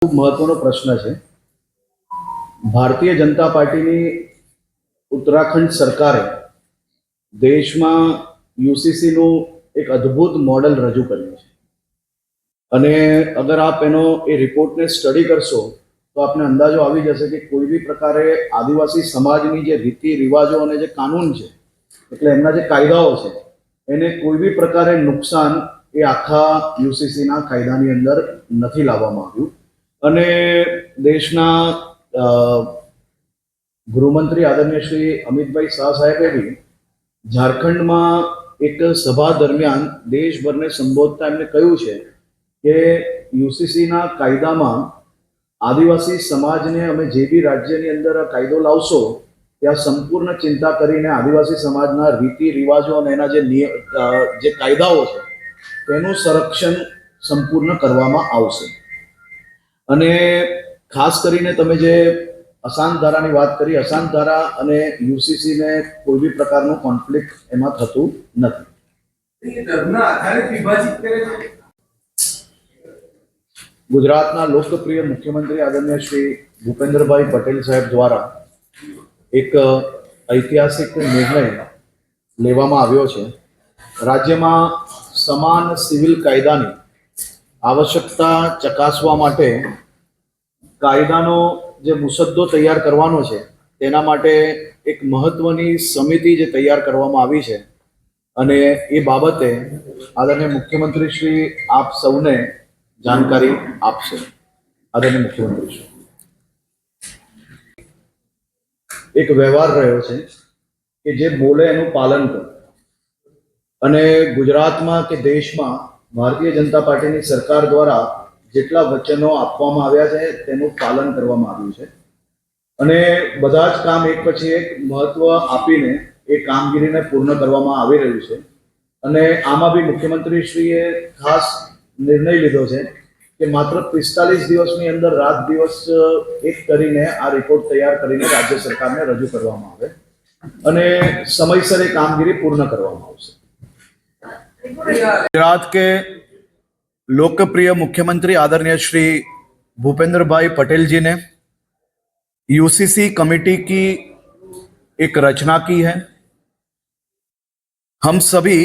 ખૂબ મહત્વનો પ્રશ્ન છે. ભારતીય જનતા પાર્ટીની ઉત્તરાખંડ સરકારે દેશમાં યુસીસીનું એક અદ્ભુત મોડેલ રજૂ કર્યું છે અને અગર આપ એનો એ રિપોર્ટને સ્ટડી કરશો તો આપને અંદાજો આવી જશે કે કોઈ બી પ્રકારે આદિવાસી સમાજની જે રીતિ રિવાજો અને જે કાનૂન છે એટલે એમના જે કાયદાઓ છે એને કોઈ બી પ્રકારે નુકસાન એ આખા યુસીસીના કાયદાની અંદર નથી લાવવામાં આવ્યું. અને દેશના ગૃહમંત્રી આદરણીય શ્રી અમિતભાઈ શાહ સાહેબે બી ઝારખંડમાં એક સભા દરમિયાન દેશભરને સંબોધતા એમને કહ્યું છે કે યુસીસીના કાયદામાં આદિવાસી સમાજને અમે જે બી રાજ્યની અંદર આ કાયદો લાવશો ત્યાં સંપૂર્ણ ચિંતા કરીને આદિવાસી સમાજના રીતિ રિવાજો અને એના જે કાયદાઓ છે તેનું સંરક્ષણ સંપૂર્ણ કરવામાં આવશે. અને ખાસ કરીને તમે જે અશાંત ધારાની વાત કરી, અશાંત ધારા અને યુસીસીને કોઈ બી પ્રકારનું કોન્ફ્લિક્ટ એમાં થતું નથી. ગુજરાતના લોકપ્રિય મુખ્યમંત્રી આદરણીય શ્રી ભૂપેન્દ્રભાઈ પટેલ સાહેબ દ્વારા એક ઐતિહાસિક નિર્ણય લેવામાં આવ્યો છે. રાજ્યમાં સમાન સિવિલ કાયદાની આવશ્યકતા ચકાસવા માટે કાયદાનો જે મુસદ્દો તૈયાર કરવાનો છે તેના માટે એક મહત્વની સમિતિ જે તૈયાર કરવામાં આવી છે અને એ બાબતે આદરણીય મુખ્યમંત્રી શ્રી આપ સૌને જાણકારી આપશે. આદરણીય મુખ્યમંત્રી શ્રી, એક વ્યવહાર રહ્યો છે કે જે બોલે એનું પાલન કરે અને ગુજરાતમાં કે દેશમાં ભારતીય જનતા પાર્ટીની સરકાર દ્વારા જેટલા વચનો આપવામાં આવ્યા છે તેનું પાલન કરવામાં આવ્યું છે અને બધા જ કામ એક પછી એક મહત્વ આપીને એ કામગીરીને પૂર્ણ કરવામાં આવી રહ્યું છે. અને આમાં બી મુખ્યમંત્રીશ્રીએ ખાસ નિર્ણય લીધો છે કે માત્ર 45 દિવસની અંદર રાત દિવસ એક કરીને આ રિપોર્ટ તૈયાર કરીને રાજ્ય સરકારને રજૂ કરવામાં આવે અને સમયસર એ કામગીરી પૂર્ણ કરવામાં આવશે. गुजरात के लोकप्रिय मुख्यमंत्री आदरणीय श्री भूपेंद्र भाई पटेल जी ने यूसीसी कमेटी की एक रचना की है. हम सभी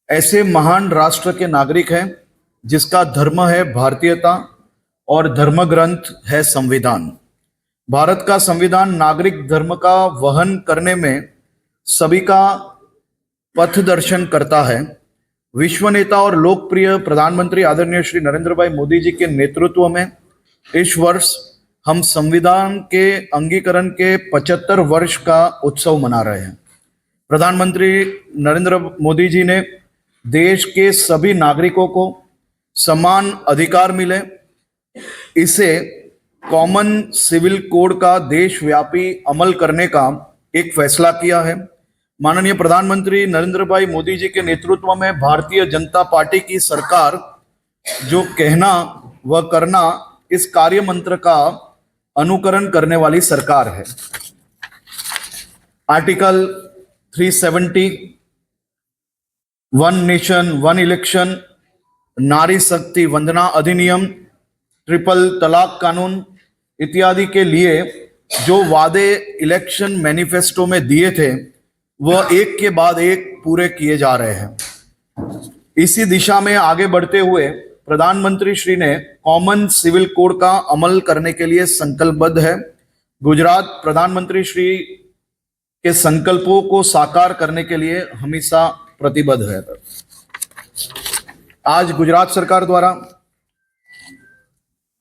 ऐसे महान राष्ट्र के नागरिक हैं जिसका धर्म है भारतीयता और धर्म ग्रंथ है संविधान. भारत का संविधान नागरिक धर्म का वहन करने में सभी का पथ दर्शन करता है. विश्व नेता और लोकप्रिय प्रधानमंत्री आदरणीय श्री नरेंद्र भाई मोदी जी के नेतृत्व में इस वर्ष हम संविधान के अंगीकरण के 75 वर्ष का उत्सव मना रहे हैं. प्रधानमंत्री नरेंद्र मोदी जी ने देश के सभी नागरिकों को समान अधिकार मिले, इसे कॉमन सिविल कोड का देशव्यापी अमल करने का एक फैसला किया है. माननीय प्रधानमंत्री नरेंद्र भाई मोदी जी के नेतृत्व में भारतीय जनता पार्टी की सरकार जो कहना व करना इस कार्य मंत्र का अनुकरण करने वाली सरकार है. Article 370, one nation one election, नारी शक्ति वंदना अधिनियम, ट्रिपल तलाक कानून इत्यादि के लिए जो वादे इलेक्शन मैनिफेस्टो में दिए थे वह एक के बाद एक पूरे किए जा रहे हैं. इसी दिशा में आगे बढ़ते हुए प्रधानमंत्री श्री ने कॉमन सिविल कोड का अमल करने के लिए संकल्पबद्ध है. गुजरात प्रधानमंत्री श्री के संकल्पों को साकार करने के लिए हमेशा प्रतिबद्ध है. आज गुजरात सरकार द्वारा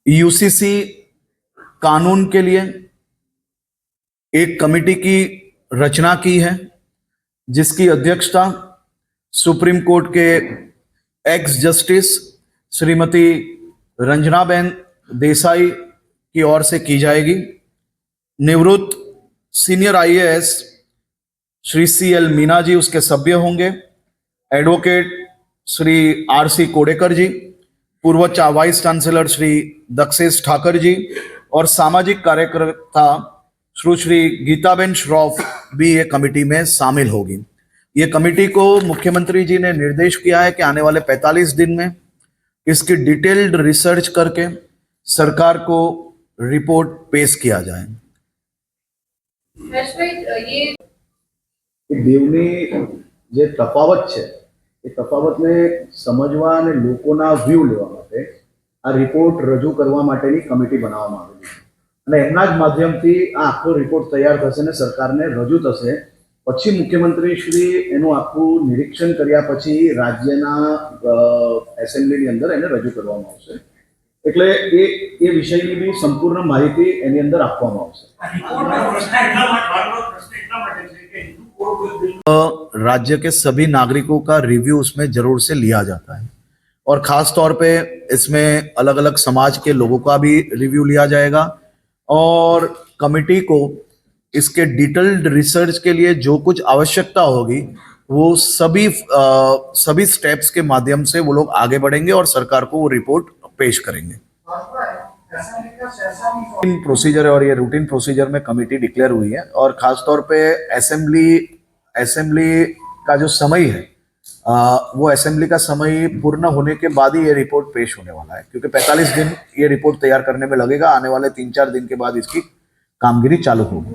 यूसीसी कानून के लिए एक कमेटी की रचना की है जिसकी अध्यक्षता सुप्रीम कोर्ट के एक्स जस्टिस श्रीमती रंजनाबेन देसाई की ओर से की जाएगी. निवृत्त senior IAS Shri CL Meena ji उसके सभ्य होंगे. एडवोकेट श्री RC कोडेकर जी, पूर्व वाइस चांसलर श्री दक्षेश ठाकर जी और सामाजिक कार्यकर्ता सुश्री गीताबेन श्रॉफ भी ये कमेटी में शामिल होगी. ये कमेटी को मुख्यमंत्री जी ने निर्देश किया है कि आने वाले 45 दिन में इसकी डिटेल्ड रिसर्च करके सरकार को रिपोर्ट पेश किया जाए। હર્ષભાઈ, ये બેવની જે તફાવત છે એ તફાવતને સમજવા અને લોકોના વ્યૂ લેવા માટે આ રિપોર્ટ રજૂ કરવા માટેની કમિટી બનાવવામાં આવેલી છે અને એમના જ માધ્યમથી આ આખો રિપોર્ટ તૈયાર થશે અને સરકારને રજૂ થશે। પછી મુખ્યમંત્રી શ્રી એનું આખું નિરીક્ષણ કર્યા પછી રાજ્યના એસેમ્બલીની અંદર એને રજૂ કરવામાં આવશે। એટલે એ વિષયની બી સંપૂર્ણ માહિતી એની અંદર આપવામાં આવશે। राज्य के सभी नागरिकों का रिव्यू उसमें जरूर से लिया जाता है और खास तौर पे इसमें अलग अलग समाज के लोगों का भी रिव्यू लिया जाएगा और कमिटी को इसके डिटेल्ड रिसर्च के लिए जो कुछ आवश्यकता होगी वो सभी स्टेप्स के माध्यम से वो लोग आगे बढ़ेंगे और सरकार को वो रिपोर्ट पेश करेंगे। प्रोसीजर है और ये रूटीन प्रोसीजर में कमेटी डिक्लेयर हुई है और खास तौर पे असेंबली का जो समय है वो असेंबली का समय पूर्ण होने के बाद ही ये रिपोर्ट पेश होने वाला है, क्योंकि 45 दिन ये रिपोर्ट तैयार करने में लगेगा। आने वाले 3-4 दिन के बाद इसकी कामगिरी चालू होगी।